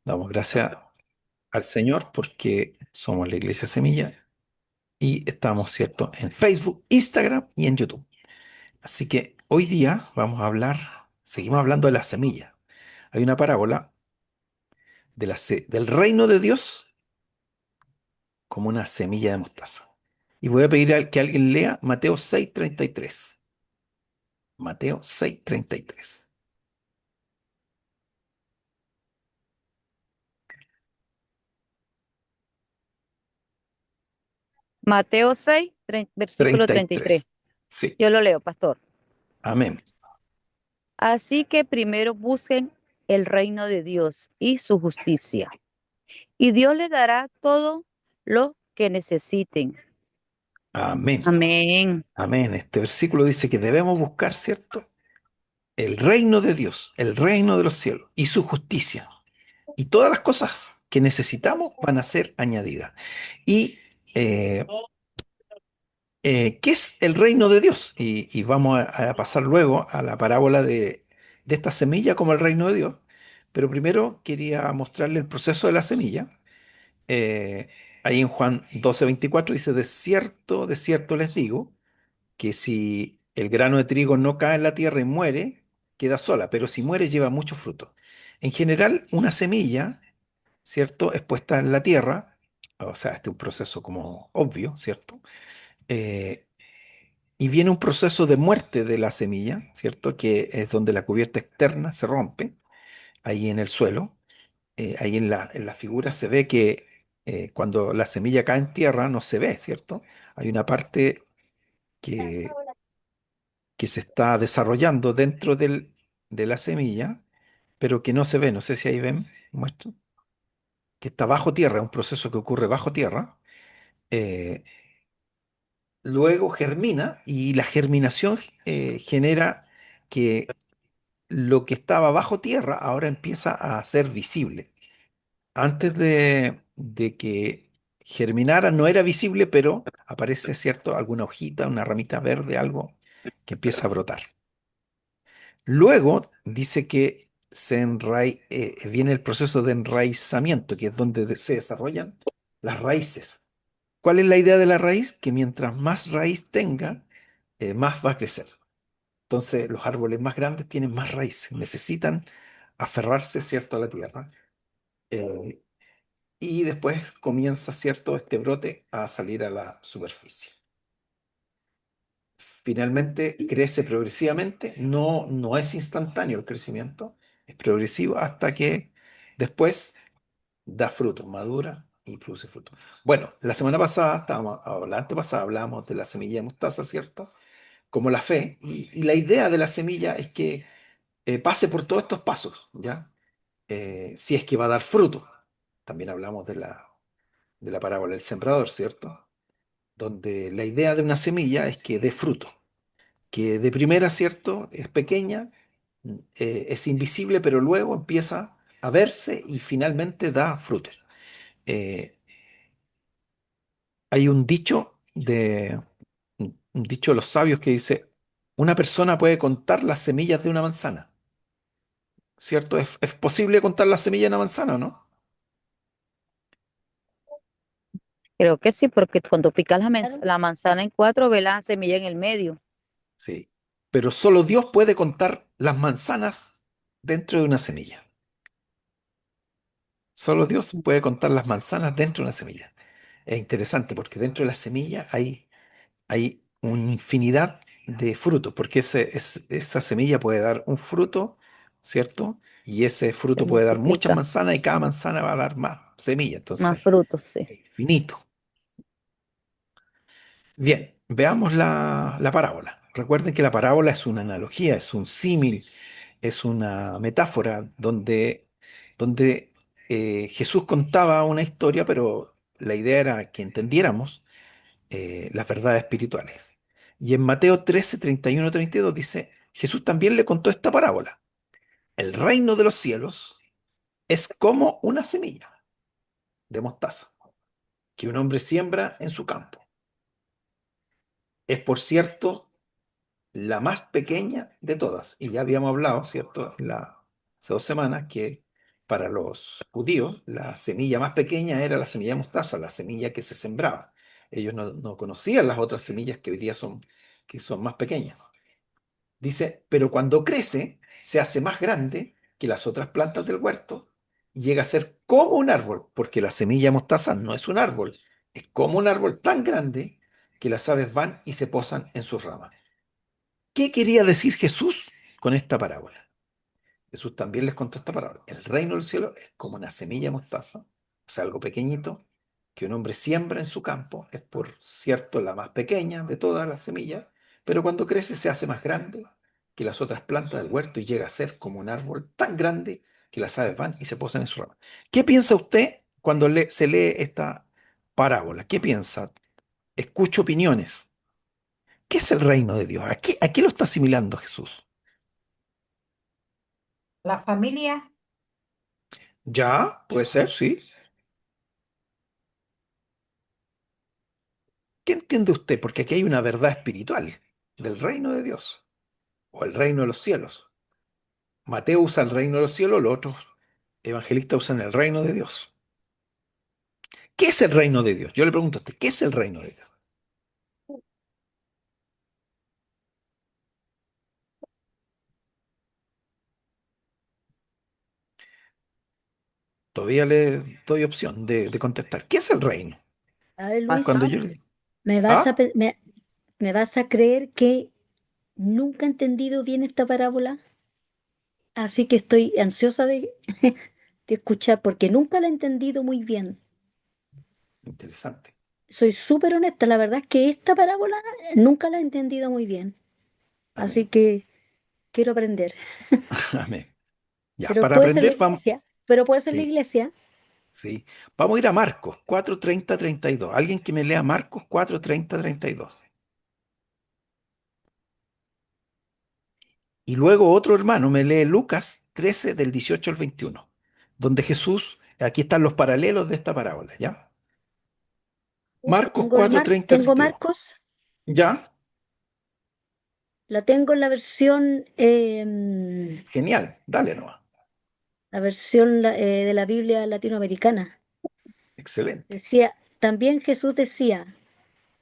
Damos gracias al Señor porque somos la Iglesia Semilla y estamos, ¿cierto?, en Facebook, Instagram y en YouTube. Así que hoy día vamos a hablar, seguimos hablando de la semilla. Hay una parábola del reino de Dios como una semilla de mostaza. Y voy a pedir que alguien lea Mateo 6:33. Mateo 6:33. Mateo 6, versículo 33. 33. Sí, Yo lo leo, pastor. amén. Así que primero busquen el reino de Dios y su justicia, y Dios les dará todo lo que necesiten. Amén. Amén. Amén. Este versículo dice que debemos buscar, ¿cierto?, el reino de Dios, el reino de los cielos y su justicia. Y todas las cosas que necesitamos van a ser añadidas. ¿Y eh, qué es el reino de Dios? Y vamos a pasar luego a la parábola de esta semilla como el reino de Dios. Pero primero quería mostrarle el proceso de la semilla. Eh, Ahí en Juan 12:24 dice, de cierto les digo que si el grano de trigo no cae en la tierra y muere, queda sola, pero si muere lleva mucho fruto. En general, una semilla, ¿cierto?, es puesta en la tierra, o sea, este es un proceso como obvio, ¿cierto? Eh, y viene un proceso de muerte de la semilla, ¿cierto?, que es donde la cubierta externa se rompe, ahí en el suelo. Ahí en la figura se ve que cuando la semilla cae en tierra no se ve, ¿cierto? Hay una parte que que se está desarrollando dentro de la semilla, pero que no se ve. No sé si ahí ven, muestro, que está bajo tierra, es un proceso que ocurre bajo tierra. eh, Luego germina y la germinación genera que lo que estaba bajo tierra ahora empieza a ser visible. Antes de que germinara no era visible, pero aparece, ¿cierto?, alguna hojita, una ramita verde, algo que empieza a brotar. Luego dice que viene el proceso de enraizamiento, que es donde se desarrollan las raíces. ¿Cuál es la idea de la raíz? Que mientras más raíz tenga, más va a crecer. Entonces, los árboles más grandes tienen más raíces, necesitan aferrarse, ¿cierto?, a la tierra. eh, y después comienza, ¿cierto?, este brote a salir a la superficie. Finalmente crece progresivamente, no es instantáneo el crecimiento, es progresivo hasta que después da fruto, madura y produce fruto. Bueno, la semana pasada, o la antepasada, hablábamos de la semilla de mostaza, ¿cierto? Como la fe, y la idea de la semilla es que pase por todos estos pasos, ¿ya? Si es que va a dar fruto. También hablamos de la parábola del sembrador, ¿cierto? Donde la idea de una semilla es que dé fruto, que de primera, ¿cierto?, es pequeña, es invisible, pero luego empieza a verse y finalmente da frutos. Eh, Hay un dicho de los sabios que dice, una persona puede contar las semillas de una manzana, ¿cierto? Es posible contar las semillas de una manzana, ¿no? Creo que sí, porque cuando picas la manzana en cuatro, ve la semilla en el medio. Sí. Pero solo Dios puede contar las manzanas dentro de una semilla. Solo Dios puede contar las manzanas dentro de una semilla. Es interesante porque dentro de la semilla hay una infinidad de frutos, porque esa semilla puede dar un fruto, ¿cierto? Y ese Se fruto puede dar muchas multiplica. manzanas y cada manzana va a dar más semillas, Más entonces, frutos, sí. es infinito. Bien, veamos la parábola. Recuerden que la parábola es una analogía, es un símil, es una metáfora donde Jesús contaba una historia, pero la idea era que entendiéramos las verdades espirituales. Y en Mateo 13, 31, 32 dice, Jesús también le contó esta parábola. El reino de los cielos es como una semilla de mostaza que un hombre siembra en su campo. Es, por cierto, la más pequeña de todas. Y ya habíamos hablado, ¿cierto?, hace 2 semanas, que Para los judíos, la semilla más pequeña era la semilla de mostaza, la semilla que se sembraba. Ellos no conocían las otras semillas que hoy día que son más pequeñas. Dice, pero cuando crece, se hace más grande que las otras plantas del huerto y llega a ser como un árbol, porque la semilla de mostaza no es un árbol, es como un árbol tan grande que las aves van y se posan en sus ramas. ¿Qué quería decir Jesús con esta parábola? Jesús también les contó esta parábola. El reino del cielo es como una semilla de mostaza, o sea, algo pequeñito, que un hombre siembra en su campo. Es por cierto la más pequeña de todas las semillas, pero cuando crece se hace más grande que las otras plantas del huerto y llega a ser como un árbol tan grande que las aves van y se posan en su rama. ¿Qué piensa usted cuando se lee esta parábola? ¿Qué piensa? Escucho opiniones. ¿Qué es el reino de Dios? A qué lo está asimilando Jesús? La familia, Ya, puede ser, sí. ¿Qué entiende usted? Porque aquí hay una verdad espiritual del reino de Dios o el reino de los cielos. Mateo usa el reino de los cielos, los otros evangelistas usan el reino de Dios. ¿Qué es el reino de Dios? Yo le pregunto a usted, ¿qué es el reino de Dios? Todavía le doy opción de contestar. ¿Qué es el reino? A ver, Cuando Luis, yo le digo, me vas a, ¿ah? pe- me vas a creer que nunca he entendido bien esta parábola, así que estoy ansiosa de escuchar porque nunca la he entendido muy bien. Interesante. Soy súper honesta, la verdad es que esta parábola nunca la he entendido muy bien, así Amén. que quiero aprender. Amén. Ya, Pero para puede ser la aprender, vamos. iglesia, pero puede ser la Sí, iglesia. sí. Vamos a ir a Marcos 4:30-32. Alguien que me lea Marcos 4:30-32. Y luego otro hermano me lee Lucas 13 del 18 al 21, donde Jesús, aquí están los paralelos de esta parábola, ¿ya? Marcos Tengo 4, 30, tengo 32. Marcos, ¿Ya? la tengo en la versión, Genial, dale nomás. de la Biblia latinoamericana. Excelente. Decía, también Jesús decía,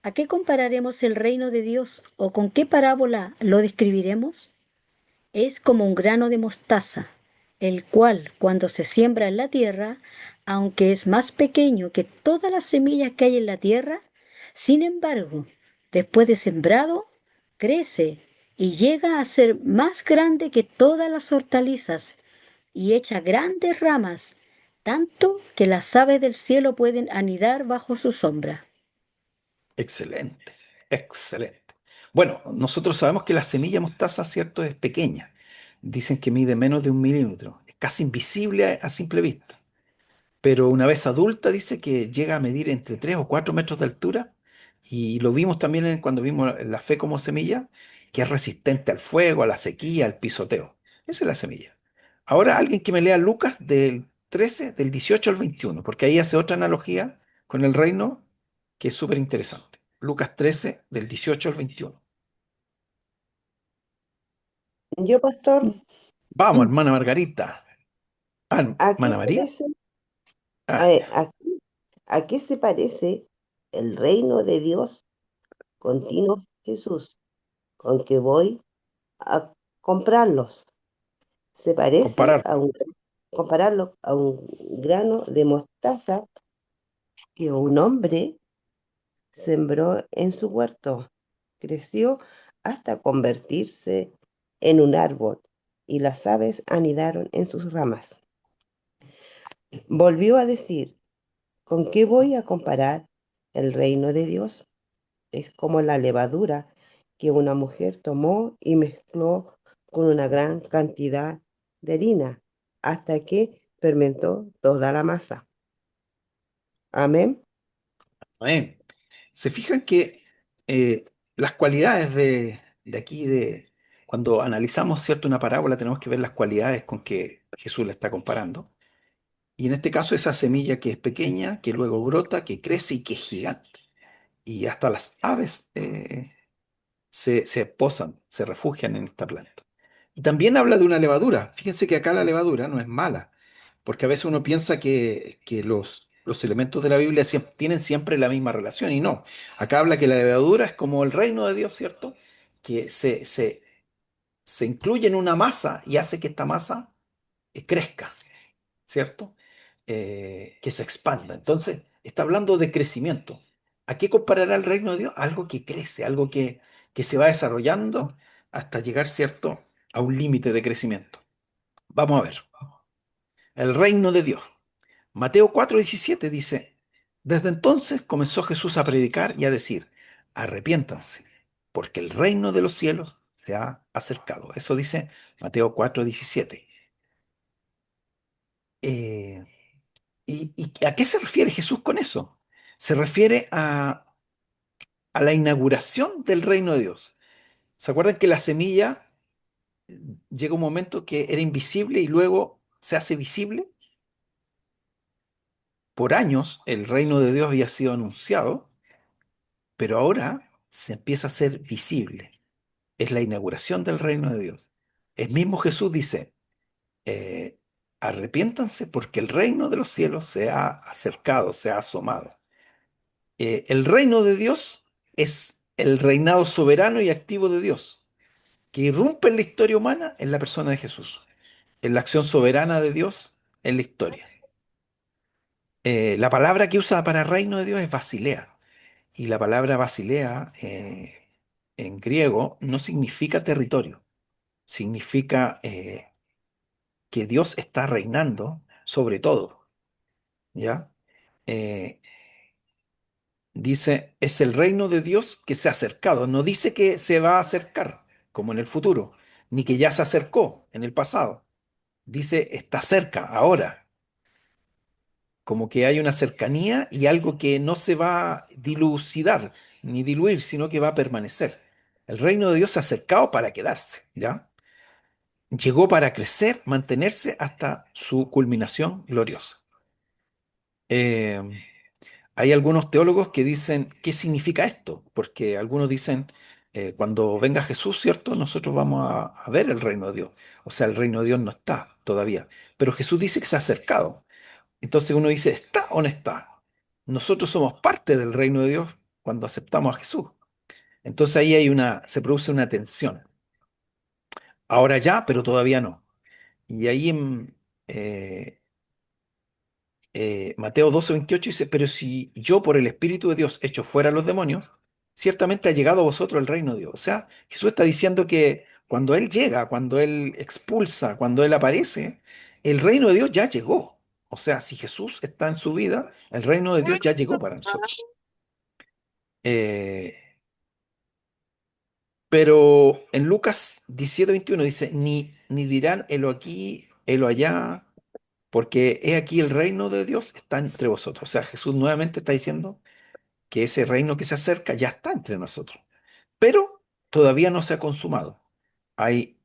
¿a qué compararemos el reino de Dios o con qué parábola lo describiremos? Es como un grano de mostaza, el cual, cuando se siembra en la tierra, aunque es más pequeño que todas las semillas que hay en la tierra, sin embargo, después de sembrado, crece y llega a ser más grande que todas las hortalizas y echa grandes ramas, tanto que las aves del cielo pueden anidar bajo su sombra. Excelente. Excelente. Bueno, nosotros sabemos que la semilla mostaza, ¿cierto? Es pequeña. Dicen que mide menos de 1 milímetro. Es casi invisible a simple vista. Pero una vez adulta dice que llega a medir entre 3 o 4 metros de altura y lo vimos también cuando vimos la fe como semilla, que es resistente al fuego, a la sequía, al pisoteo. Esa es la semilla. Ahora alguien que me lea Lucas del 13, del 18 al 21, porque ahí hace otra analogía con el reino que es súper interesante. Lucas 13, del 18 al 21. Yo, pastor, Vamos, hermana Margarita. Ah, ¿a qué hermana María. parece, Ah, a, ya. a- a qué se parece el reino de Dios? Continuo Jesús, con que voy a comprarlos. Se parece Comparar. compararlo a un grano de mostaza que un hombre sembró en su huerto. Creció hasta convertirse en un árbol y las aves anidaron en sus ramas. Volvió a decir, ¿con qué voy a comparar el reino de Dios? Es como la levadura que una mujer tomó y mezcló con una gran cantidad de harina hasta que fermentó toda la masa. Amén. Amén. Se fijan que las cualidades de aquí, cuando analizamos, ¿cierto?, una parábola, tenemos que ver las cualidades con que Jesús la está comparando. Y en este caso, esa semilla que es pequeña, que luego brota, que crece y que es gigante. Y hasta las aves se posan, se refugian en esta planta. Y también habla de una levadura. Fíjense que acá la levadura no es mala, porque a veces uno piensa que los elementos de la Biblia tienen siempre la misma relación y no. Acá habla que la levadura es como el reino de Dios, ¿cierto? Que se incluye en una masa y hace que esta masa crezca, ¿cierto? Que se expanda. Entonces, está hablando de crecimiento. ¿A qué comparará el reino de Dios? Algo que crece, algo que se va desarrollando hasta llegar, ¿cierto?, a un límite de crecimiento. Vamos a ver. El reino de Dios. Mateo 4:17 dice, desde entonces comenzó Jesús a predicar y a decir, arrepiéntanse, porque el reino de los cielos se ha acercado. Eso dice Mateo 4:17. Eh, ¿Y a qué se refiere Jesús con eso? Se refiere a la inauguración del reino de Dios. ¿Se acuerdan que la semilla llega un momento que era invisible y luego se hace visible? Por años el reino de Dios había sido anunciado, pero ahora se empieza a hacer visible. Es la inauguración del reino de Dios. El mismo Jesús dice, eh, arrepiéntanse porque el reino de los cielos se ha acercado, se ha asomado. El reino de Dios es el reinado soberano y activo de Dios, que irrumpe en la historia humana en la persona de Jesús, en la acción soberana de Dios en la historia. La palabra que usa para reino de Dios es basilea, y la palabra basilea en griego no significa territorio, significa que Dios está reinando sobre todo, ¿ya? Eh, Dice, es el reino de Dios que se ha acercado. No dice que se va a acercar, como en el futuro, ni que ya se acercó en el pasado. Dice, está cerca, ahora. Como que hay una cercanía y algo que no se va a dilucidar ni diluir, sino que va a permanecer. El reino de Dios se ha acercado para quedarse, ¿ya? Llegó para crecer, mantenerse hasta su culminación gloriosa. Eh, Hay algunos teólogos que dicen, ¿qué significa esto? Porque algunos dicen, cuando venga Jesús, ¿cierto? Nosotros vamos a ver el reino de Dios. O sea, el reino de Dios no está todavía. Pero Jesús dice que se ha acercado. Entonces uno dice, ¿está o no está? Nosotros somos parte del reino de Dios cuando aceptamos a Jesús. Entonces ahí se produce una tensión. Ahora ya, pero todavía no. Y ahí eh, Mateo 12:28 dice, pero si yo por el Espíritu de Dios echo fuera a los demonios, ciertamente ha llegado a vosotros el reino de Dios. O sea, Jesús está diciendo que cuando Él llega, cuando Él expulsa, cuando Él aparece, el reino de Dios ya llegó. O sea, si Jesús está en su vida, el reino de Dios ya llegó para nosotros. Eh, pero en Lucas 17:21 dice, ni dirán helo aquí, helo allá, porque he aquí el reino de Dios está entre vosotros. O sea, Jesús nuevamente está diciendo que ese reino que se acerca ya está entre nosotros, pero todavía no se ha consumado. Hay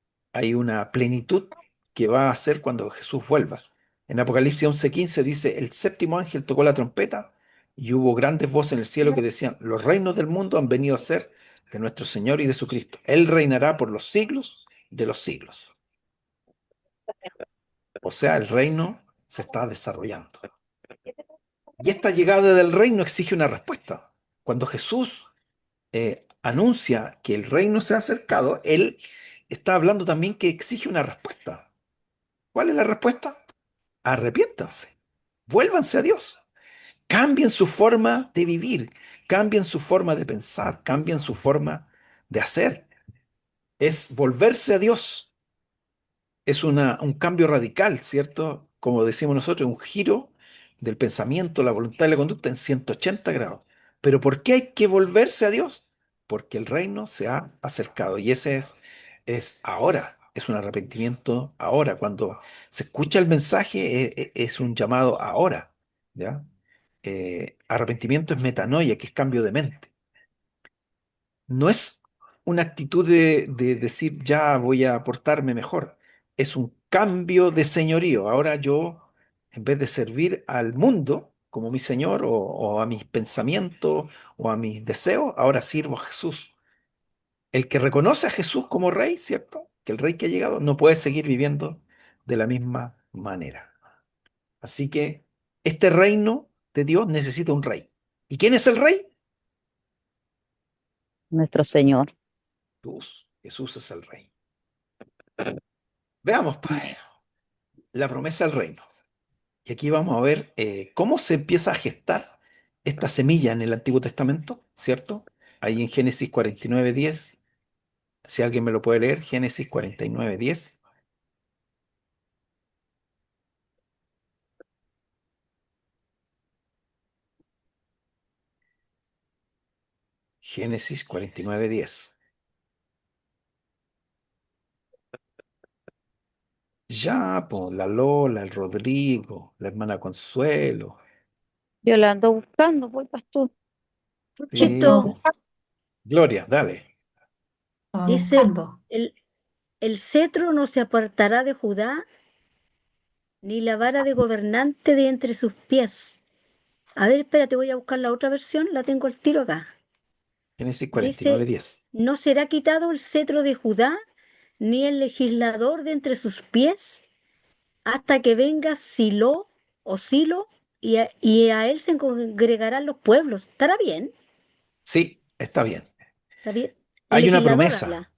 una plenitud que va a ser cuando Jesús vuelva. En Apocalipsis 11:15 dice, el séptimo ángel tocó la trompeta y hubo grandes voces en el cielo que decían, los reinos del mundo han venido a ser de nuestro Señor y de su Cristo. Él reinará por los siglos de los siglos. O sea, el reino se está desarrollando. Y esta llegada del reino exige una respuesta. Cuando Jesús anuncia que el reino se ha acercado, él está hablando también que exige una respuesta. ¿Cuál es la respuesta? Arrepiéntanse, vuélvanse a Dios, cambien su forma de vivir, cambien su forma de pensar, cambien su forma de hacer. Es volverse a Dios, es un cambio radical, ¿cierto? Como decimos nosotros, un giro del pensamiento, la voluntad y la conducta en 180 grados. Pero ¿por qué hay que volverse a Dios? Porque el reino se ha acercado y ese es ahora, es un arrepentimiento ahora. Cuando se escucha el mensaje, es un llamado ahora, ¿ya? Arrepentimiento es metanoia, que es cambio de mente. No es una actitud de decir ya voy a portarme mejor. Es un cambio de señorío. Ahora yo, en vez de servir al mundo como mi señor o a mis pensamientos o a mis deseos, ahora sirvo a Jesús. El que reconoce a Jesús como rey, ¿cierto? Que el rey que ha llegado no puede seguir viviendo de la misma manera. Así que este reino de Dios necesita un rey. ¿Y quién es el rey? Nuestro Señor. Jesús. Jesús es el rey. Veamos, pues, la promesa del reino. Y aquí vamos a ver cómo se empieza a gestar esta semilla en el Antiguo Testamento, ¿cierto? Ahí en Génesis 49:10. Si alguien me lo puede leer, Génesis 49:10. Génesis 49:10. Ya, pues, la Lola, el Rodrigo, la hermana Consuelo. Yo la ando buscando, voy, pastor. Sí, Chito, pues. Gloria, dale. Estaba dice, buscando. el cetro no se apartará de Judá, ni la vara de gobernante de entre sus pies. A ver, espérate, voy a buscar la otra versión, la tengo al tiro acá. Génesis Dice, 49:10. no será quitado el cetro de Judá, ni el legislador de entre sus pies, hasta que venga Silo o Silo, y a él se congregarán los pueblos. ¿Estará bien? Sí, está bien. ¿Está bien? El Hay una legislador promesa. habla.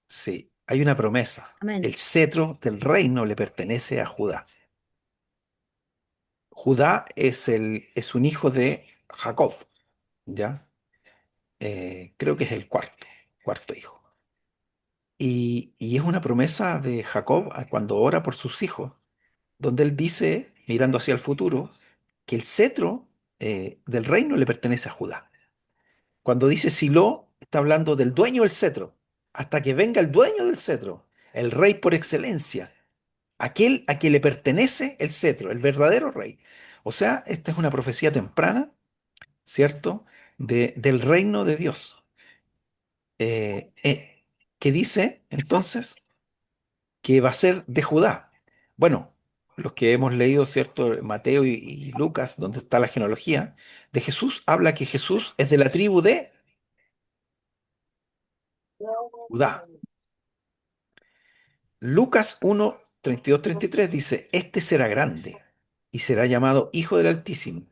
Sí, hay una promesa. Amén. El cetro del reino le pertenece a Judá. Judá es un hijo de Jacob, ¿ya? Creo que es el cuarto hijo. Y es una promesa de Jacob cuando ora por sus hijos, donde él dice, mirando hacia el futuro, que el cetro del reino le pertenece a Judá. Cuando dice Silo, está hablando del dueño del cetro, hasta que venga el dueño del cetro, el rey por excelencia, aquel a quien le pertenece el cetro, el verdadero rey. O sea, esta es una profecía temprana, ¿cierto? Del reino de Dios, que dice entonces que va a ser de Judá. Bueno, los que hemos leído, ¿cierto? Mateo y Lucas, donde está la genealogía de Jesús, habla que Jesús es de la tribu de Judá. Lucas 1, 32, 33 dice, este será grande y será llamado Hijo del Altísimo,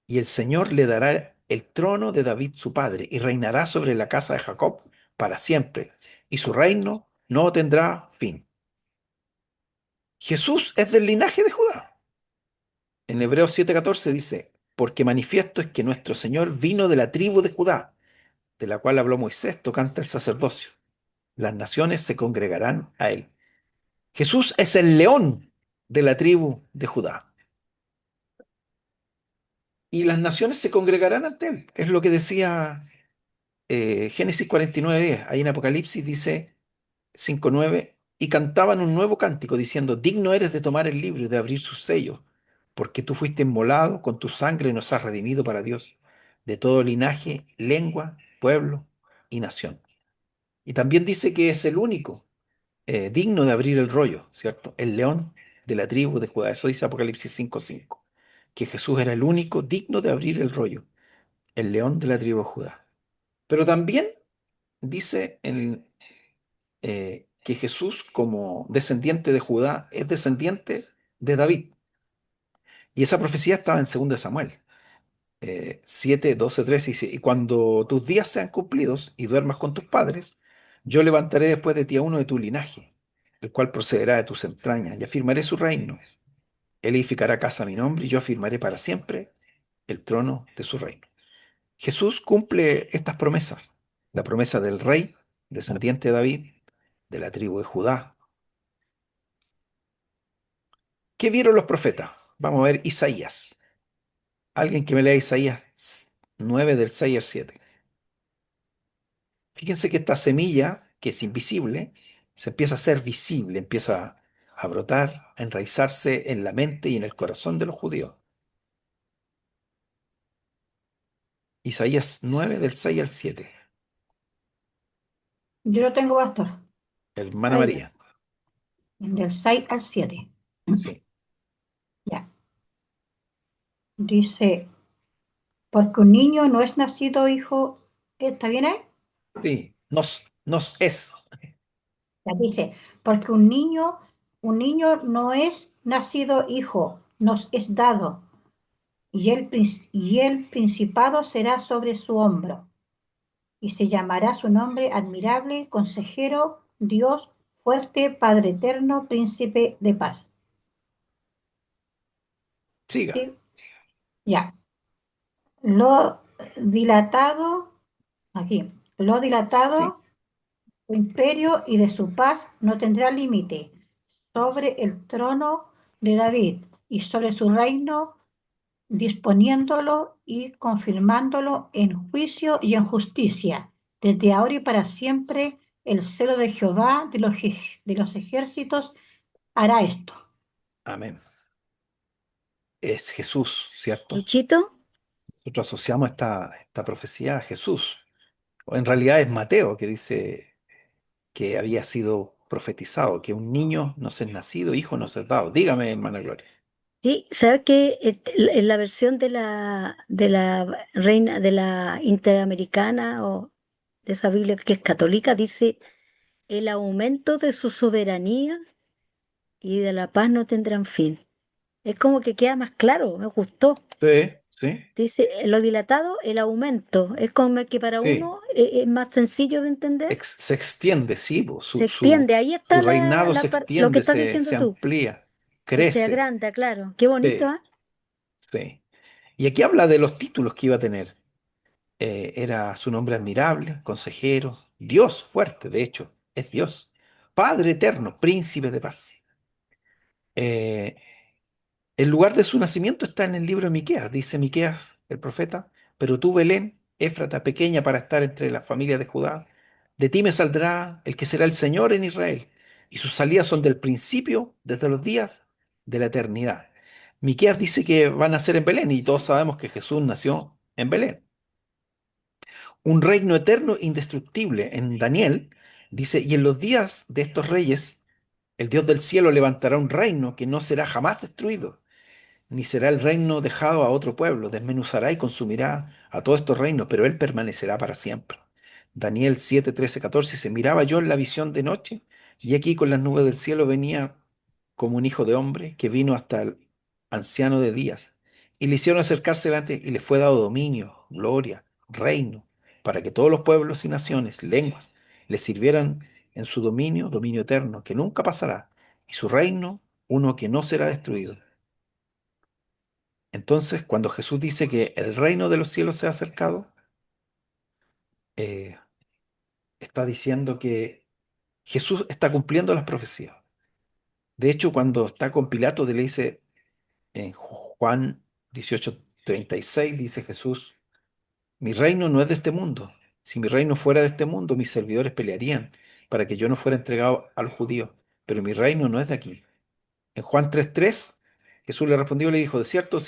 y el Señor le dará el trono de David su padre, y reinará sobre la casa de Jacob para siempre, y su reino no tendrá fin. Jesús es del linaje de Judá. En Hebreos 7:14 dice, porque manifiesto es que nuestro Señor vino de la tribu de Judá, de la cual habló Moisés tocante el sacerdocio. Las naciones se congregarán a él. Jesús es el león de la tribu de Judá. Y las naciones se congregarán ante él. Es lo que decía Génesis 49:10. Ahí en Apocalipsis dice 5:9. Y cantaban un nuevo cántico diciendo, digno eres de tomar el libro y de abrir sus sellos, porque tú fuiste inmolado, con tu sangre nos has redimido para Dios, de todo linaje, lengua, pueblo y nación. Y también dice que es el único digno de abrir el rollo, ¿cierto? El león de la tribu de Judá. Eso dice Apocalipsis 5:5, que Jesús era el único digno de abrir el rollo, el león de la tribu de Judá. Pero también dice que Jesús, como descendiente de Judá, es descendiente de David. Y esa profecía estaba en 2 Samuel 7, 12, 13. Dice, y cuando tus días sean cumplidos y duermas con tus padres, yo levantaré después de ti a uno de tu linaje, el cual procederá de tus entrañas, y afirmaré su reino. Él edificará casa a mi nombre, y yo afirmaré para siempre el trono de su reino. Jesús cumple estas promesas, la promesa del rey, descendiente de David, de la tribu de Judá. ¿Qué vieron los profetas? Vamos a ver Isaías. Alguien que me lea Isaías 9 del 6 al 7. Fíjense que esta semilla, que es invisible, se empieza a hacer visible, empieza a brotar, a enraizarse en la mente y en el corazón de los judíos. Isaías 9 del 6 al 7. Yo lo tengo, pastor. Hermana Ahí, María. del 6 al 7. Sí, Ya. Dice, porque un niño no es nacido hijo. ¿Está bien ahí? sí, nos es. Ya dice, porque un niño no es nacido hijo, nos es dado, y el principado será sobre su hombro, y se llamará su nombre admirable, consejero, Dios fuerte, Padre eterno, príncipe de paz. Siga. ¿Sí? Ya. Lo dilatado, aquí, lo Sí. dilatado, su imperio y de su paz no tendrá límite sobre el trono de David y sobre su reino, disponiéndolo y confirmándolo en juicio y en justicia, desde ahora y para siempre. El celo de Jehová de los ejércitos hará esto. Amén. Es Jesús, ¿cierto? Luchito, Nosotros asociamos esta profecía a Jesús. O en realidad es Mateo que dice que había sido profetizado, que un niño nos es nacido, hijo nos es dado. Dígame, hermana Gloria. sí, ¿sabe que en la versión de la reina, de la interamericana o de esa Biblia que es católica, dice el aumento de su soberanía y de la paz no tendrán fin? Es como que queda más claro, me gustó. Sí, sí, Dice, lo dilatado, el aumento. Es como que para sí. uno es más sencillo de entender. Se extiende, sí, po, Se extiende, ahí su está reinado se lo que extiende, estás diciendo se tú. amplía, Se crece. agranda, claro. Qué bonito, Sí, ¿ah? sí. Y aquí habla de los títulos que iba a tener. Era su nombre admirable, consejero, Dios fuerte, de hecho, es Dios. Padre eterno, príncipe de paz. Eh, El lugar de su nacimiento está en el libro de Miqueas, dice Miqueas, el profeta, pero tú, Belén, Éfrata, pequeña para estar entre las familias de Judá, de ti me saldrá el que será el Señor en Israel, y sus salidas son del principio, desde los días de la eternidad. Miqueas dice que va a nacer en Belén, y todos sabemos que Jesús nació en Belén. Un reino eterno, indestructible. En Daniel dice, y en los días de estos reyes, el Dios del cielo levantará un reino que no será jamás destruido ni será el reino dejado a otro pueblo, desmenuzará y consumirá a todos estos reinos, pero él permanecerá para siempre. Daniel 7, 13, 14 se miraba yo en la visión de noche, y aquí con las nubes del cielo venía como un hijo de hombre que vino hasta el anciano de días, y le hicieron acercarse delante, y le fue dado dominio, gloria, reino, para que todos los pueblos y naciones, lenguas, le sirvieran en su dominio, dominio eterno, que nunca pasará, y su reino, uno que no será destruido. Entonces, cuando Jesús dice que el reino de los cielos se ha acercado, eh, está diciendo que Jesús está cumpliendo las profecías. De hecho, cuando está con Pilato, le dice en Juan 18:36, dice Jesús, mi reino no es de este mundo. Si mi reino fuera de este mundo, mis servidores pelearían para que yo no fuera entregado a los judíos. Pero mi reino no es de aquí. En Juan 3:3, Jesús le respondió y le dijo, de cierto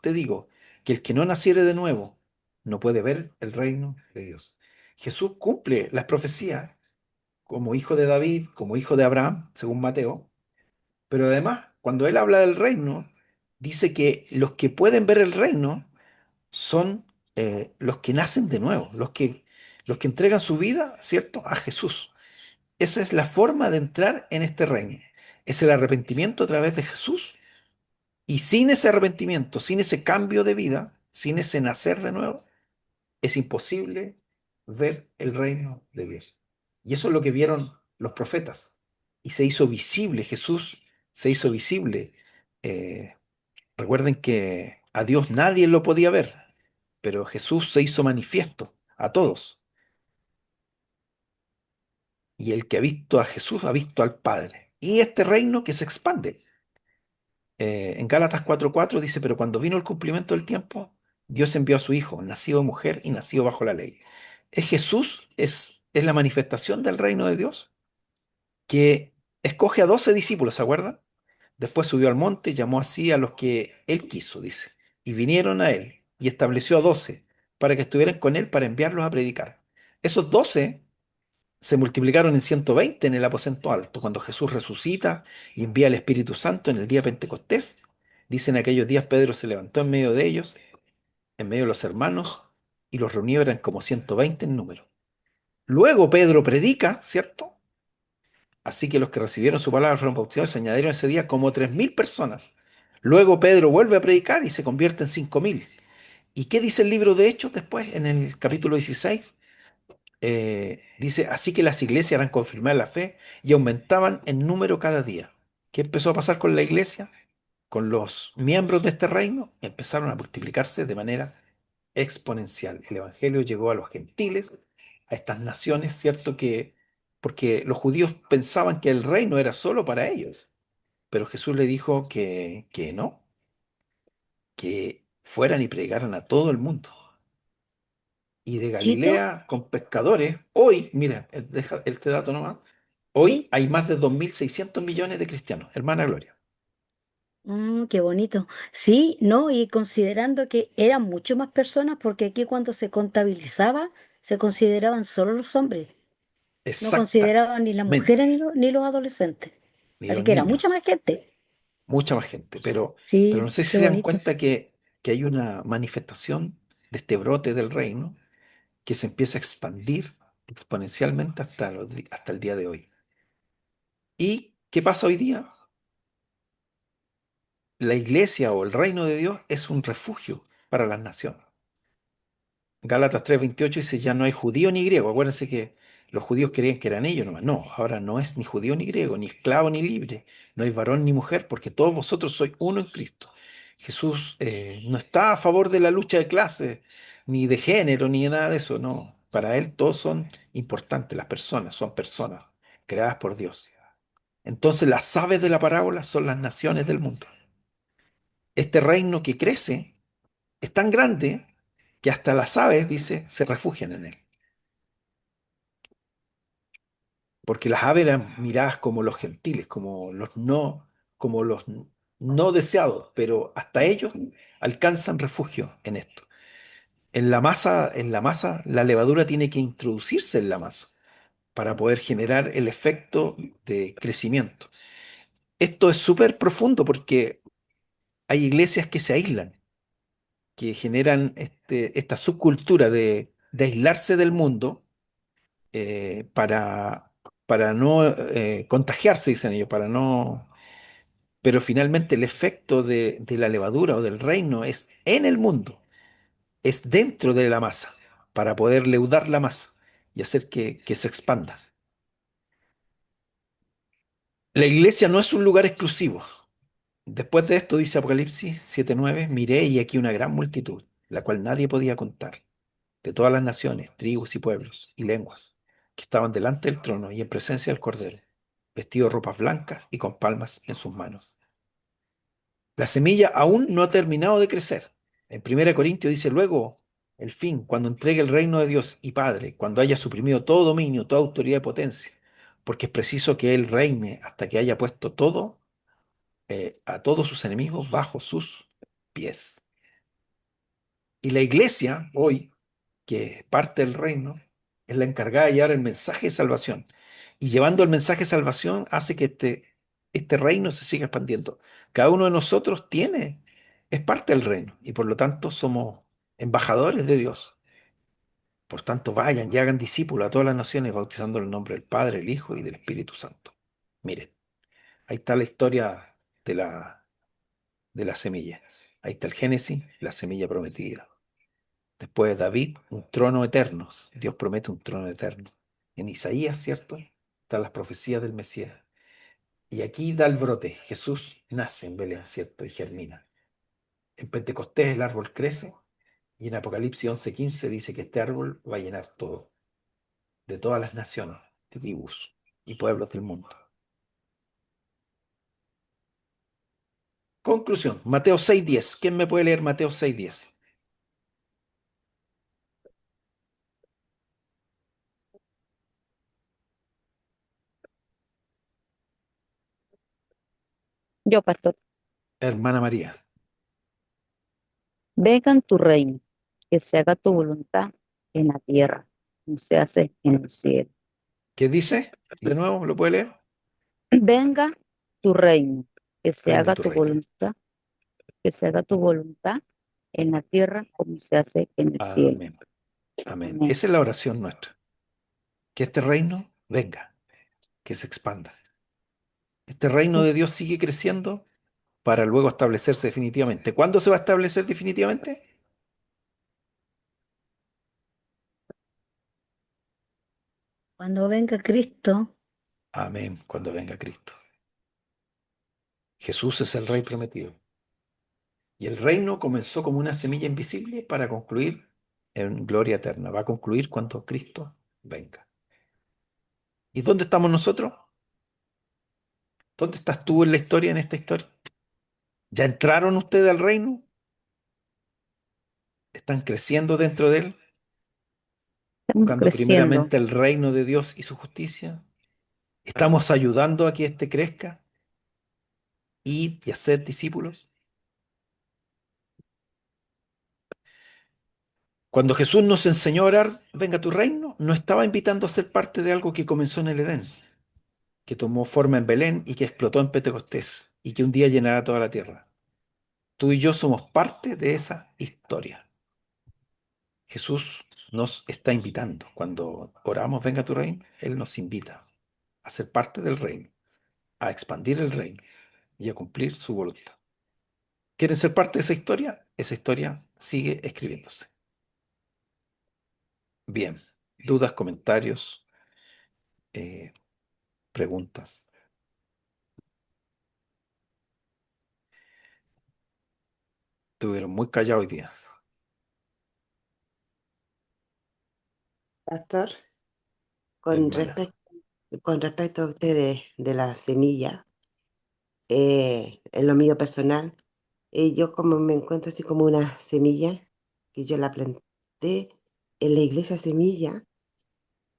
te digo, que el que no naciere de nuevo no puede ver el reino de Dios. Jesús cumple las profecías como hijo de David, como hijo de Abraham, según Mateo, pero además, cuando él habla del reino, dice que los que pueden ver el reino son los que nacen de nuevo, los que entregan su vida, ¿cierto?, a Jesús. Esa es la forma de entrar en este reino. Es el arrepentimiento a través de Jesús. Y sin ese arrepentimiento, sin ese cambio de vida, sin ese nacer de nuevo, es imposible ver el reino de Dios. Y eso es lo que vieron los profetas. Y se hizo visible, Jesús se hizo visible. Eh, Recuerden que a Dios nadie lo podía ver, pero Jesús se hizo manifiesto a todos. Y el que ha visto a Jesús ha visto al Padre. Y este reino que se expande. En Gálatas 4:4 dice, pero cuando vino el cumplimiento del tiempo, Dios envió a su Hijo, nacido de mujer y nacido bajo la ley. Es Jesús, es la manifestación del reino de Dios, que escoge a 12 discípulos, ¿se acuerdan? Después subió al monte, llamó así a los que él quiso, dice, y vinieron a él, y estableció a 12 para que estuvieran con él para enviarlos a predicar. Esos 12 se multiplicaron en 120 en el aposento alto, cuando Jesús resucita y envía el Espíritu Santo en el día Pentecostés. Dicen aquellos días Pedro se levantó en medio de ellos, en medio de los hermanos, y los reunió, eran como 120 en número. Luego Pedro predica, ¿cierto? Así que los que recibieron su palabra fueron bautizados, se añadieron ese día como 3000 personas. Luego Pedro vuelve a predicar y se convierte en 5.000. ¿Y qué dice el libro de Hechos después, en el capítulo 16? Dice, así que las iglesias eran confirmadas en la fe y aumentaban en número cada día. ¿Qué empezó a pasar con la iglesia? Con los miembros de este reino, empezaron a multiplicarse de manera exponencial. El evangelio llegó a los gentiles, a estas naciones, ¿cierto? Porque los judíos pensaban que el reino era solo para ellos, pero Jesús le dijo que no, que fueran y predicaran a todo el mundo. Y de Chito, Galilea con pescadores, hoy, mira, deja este dato nomás, hoy ¿sí? hay más de 2.600 millones de cristianos, hermana Gloria. Qué bonito. Sí, ¿no? Y considerando que eran mucho más personas, porque aquí cuando se contabilizaba, se consideraban solo los hombres, no consideraban ni las mujeres Exactamente, ni los adolescentes. ni Así los que era mucha niños, más gente. mucha más gente, pero no Sí, sé si qué se dan bonito. cuenta que hay una manifestación de este brote del reino que se empieza a expandir exponencialmente hasta el día de hoy. ¿Y qué pasa hoy día? La iglesia o el reino de Dios es un refugio para las naciones. Gálatas 3:28 dice, ya no hay judío ni griego. Acuérdense que los judíos creían que eran ellos nomás. No, ahora no es ni judío ni griego, ni esclavo ni libre. No hay varón ni mujer, porque todos vosotros sois uno en Cristo. Jesús no está a favor de la lucha de clases, ni de género, ni de nada de eso. No, para él todos son importantes. Las personas son personas creadas por Dios. Entonces las aves de la parábola son las naciones del mundo. Este reino que crece es tan grande que hasta las aves, dice, se refugian en él. Porque las aves eran miradas como los gentiles, como los no deseados, pero hasta ellos alcanzan refugio en esto. En la masa, la levadura tiene que introducirse en la masa para poder generar el efecto de crecimiento. Esto es súper profundo porque hay iglesias que se aíslan, que generan esta subcultura de aislarse del mundo para no contagiarse, dicen ellos, para no. Pero finalmente el efecto de la levadura o del reino es en el mundo, es dentro de la masa, para poder leudar la masa y hacer que se expanda. La iglesia no es un lugar exclusivo. Después de esto, dice Apocalipsis 7:9, miré y aquí una gran multitud, la cual nadie podía contar, de todas las naciones, tribus y pueblos y lenguas, que estaban delante del trono y en presencia del Cordero, vestidos de ropas blancas y con palmas en sus manos. La semilla aún no ha terminado de crecer. En 1 Corintios dice luego, el fin, cuando entregue el reino de Dios y Padre, cuando haya suprimido todo dominio, toda autoridad y potencia, porque es preciso que Él reine hasta que haya puesto a todos sus enemigos bajo sus pies. Y la iglesia, hoy, que es parte del reino, es la encargada de llevar el mensaje de salvación. Y llevando el mensaje de salvación hace que este reino se siga expandiendo. Cada uno de nosotros es parte del reino y por lo tanto somos embajadores de Dios. Por tanto, vayan y hagan discípulos a todas las naciones, bautizando en el nombre del Padre, el Hijo y del Espíritu Santo. Miren, ahí está la historia de la semilla. Ahí está el Génesis, la semilla prometida. Después de David, un trono eterno. Dios promete un trono eterno. En Isaías, ¿cierto? Están las profecías del Mesías. Y aquí da el brote. Jesús nace en Belén, ¿cierto? Y germina. En Pentecostés el árbol crece y en Apocalipsis 11:15 dice que este árbol va a llenar todo, de todas las naciones, tribus y pueblos del mundo. Conclusión, Mateo 6:10. ¿Quién me puede leer Mateo 6:10? Yo, pastor, Hermana María. venga en tu reino, que se haga tu voluntad en la tierra, como se hace en el cielo. ¿Qué dice? De nuevo, ¿lo puede leer? Venga tu reino, que se Venga haga tu tu reino. voluntad, que se haga tu voluntad en la tierra como se hace en el cielo. Amén. Amén. Amén. Esa es la oración nuestra. Que este reino venga, que se expanda. Este reino de Dios sigue creciendo para luego establecerse definitivamente. ¿Cuándo se va a establecer definitivamente? Cuando venga Cristo, Amén, cuando venga Cristo. Jesús es el Rey prometido. Y el reino comenzó como una semilla invisible para concluir en gloria eterna. Va a concluir cuando Cristo venga. ¿Y dónde estamos nosotros? ¿Dónde estás tú en la historia, en esta historia? ¿Ya entraron ustedes al reino? ¿Están creciendo dentro de él? Estamos Buscando creciendo. primeramente el reino de Dios y su justicia. ¿Estamos ayudando a que éste crezca y a ser discípulos? Cuando Jesús nos enseñó a orar, venga tu reino, no estaba invitando a ser parte de algo que comenzó en el Edén, que tomó forma en Belén y que explotó en Pentecostés y que un día llenará toda la tierra. Tú y yo somos parte de esa historia. Jesús nos está invitando. Cuando oramos, venga tu reino, Él nos invita a ser parte del reino, a expandir el reino y a cumplir su voluntad. ¿Quieren ser parte de esa historia? Esa historia sigue escribiéndose. Bien, dudas, comentarios, eh, preguntas. Estuvieron muy callados hoy día, Pastor, con hermana. respecto, con respecto a ustedes de la semilla, en lo mío personal, yo como me encuentro así como una semilla que yo la planté en la iglesia semilla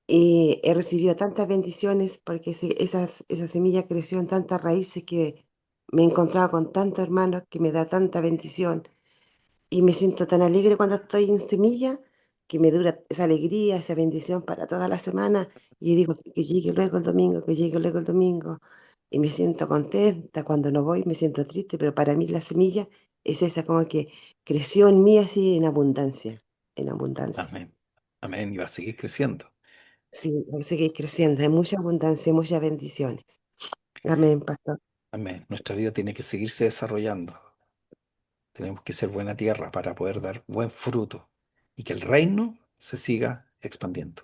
y he recibido tantas bendiciones porque esa semilla creció en tantas raíces que me he encontrado con tantos hermanos que me da tanta bendición y me siento tan alegre cuando estoy en semilla que me dura esa alegría, esa bendición para toda la semana y digo que llegue luego el domingo, que llegue luego el domingo y me siento contenta. Cuando no voy me siento triste, pero para mí la semilla es esa como que creció en mí así en abundancia, en abundancia. Amén. Amén. Y va a seguir creciendo. Sí, va a seguir creciendo, hay mucha abundancia, muchas bendiciones. Amén, pastor. Amén. Nuestra vida tiene que seguirse desarrollando. Tenemos que ser buena tierra para poder dar buen fruto y que el reino se siga expandiendo.